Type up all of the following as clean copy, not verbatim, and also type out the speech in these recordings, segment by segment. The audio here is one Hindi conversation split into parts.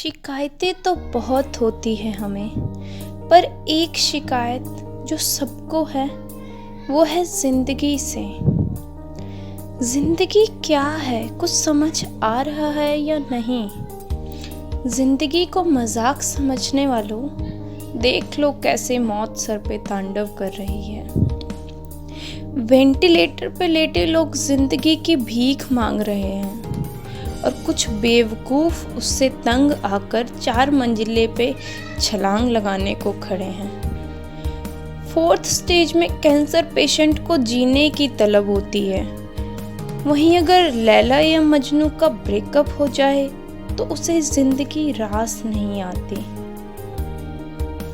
शिकायतें तो बहुत होती हैं हमें, पर एक शिकायत जो सबको है वो है ज़िंदगी से। ज़िंदगी क्या है, कुछ समझ आ रहा है या नहीं? ज़िंदगी को मजाक समझने वालों, देख लो कैसे मौत सर पे तांडव कर रही है। वेंटिलेटर पे लेटे लोग ज़िंदगी की भीख मांग रहे हैं और कुछ बेवकूफ़ उससे तंग आकर 4 मंजिले पे छलांग लगाने को खड़े हैं। 4th स्टेज में कैंसर पेशेंट को जीने की तलब होती है, वहीं अगर लैला या मजनू का ब्रेकअप हो जाए तो उसे ज़िंदगी रास नहीं आती।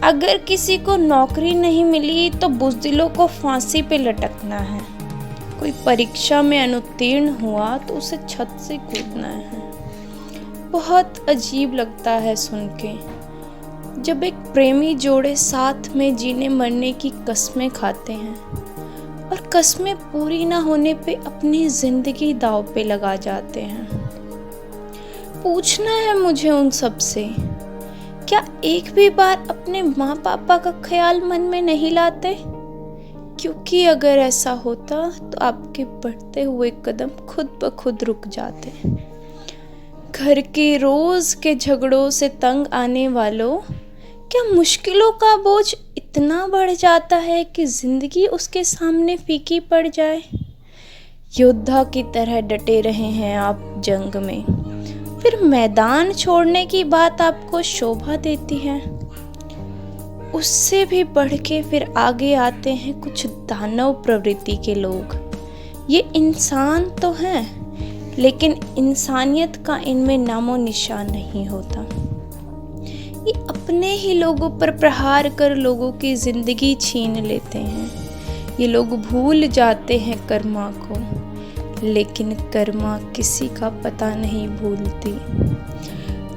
अगर किसी को नौकरी नहीं मिली तो बुज़दिलों को फांसी पे लटकना है। कोई परीक्षा में अनुत्तीर्ण हुआ तो उसे छत से कूदना है। बहुत अजीब लगता है सुन के, जब एक प्रेमी जोड़े साथ में जीने मरने की कस्में खाते हैं और कस्में पूरी ना होने पे अपनी ज़िंदगी दांव पे लगा जाते हैं। पूछना है मुझे उन सब से, क्या एक भी बार अपने माँ पापा का ख्याल मन में नहीं लाते? क्योंकि अगर ऐसा होता तो आपके बढ़ते हुए कदम खुद ब खुद रुक जाते। घर के रोज के झगड़ों से तंग आने वालों, क्या मुश्किलों का बोझ इतना बढ़ जाता है कि जिंदगी उसके सामने फीकी पड़ जाए? योद्धा की तरह डटे रहे हैं आप जंग में, फिर मैदान छोड़ने की बात आपको शोभा देती है। उससे भी बढ़ के फिर आगे आते हैं कुछ दानव प्रवृत्ति के लोग। ये इंसान तो हैं, लेकिन इंसानियत का इनमें नामो निशान नहीं होता। ये अपने ही लोगों पर प्रहार कर लोगों की जिंदगी छीन लेते हैं। ये लोग भूल जाते हैं कर्मा को, लेकिन कर्मा किसी का पता नहीं भूलती।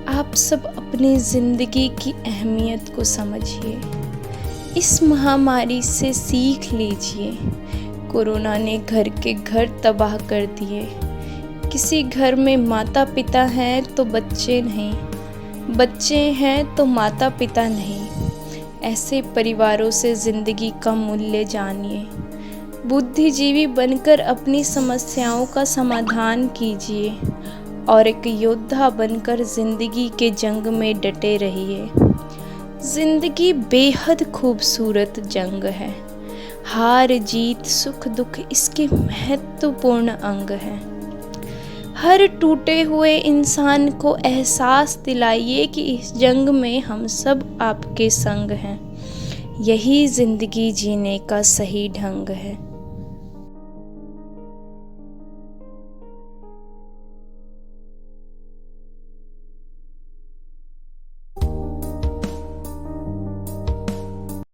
आप सब अपनी ज़िंदगी की अहमियत को समझिए। इस महामारी से सीख लीजिए। कोरोना ने घर के घर तबाह कर दिए। किसी घर में माता पिता हैं तो बच्चे नहीं, बच्चे हैं तो माता पिता नहीं। ऐसे परिवारों से ज़िंदगी का मूल्य जानिए। बुद्धिजीवी बनकर अपनी समस्याओं का समाधान कीजिए और एक योद्धा बनकर जिंदगी के जंग में डटे रहिए। जिंदगी बेहद खूबसूरत जंग है। हार जीत सुख दुख इसके महत्वपूर्ण अंग हैं। हर टूटे हुए इंसान को एहसास दिलाइए कि इस जंग में हम सब आपके संग हैं। यही जिंदगी जीने का सही ढंग है।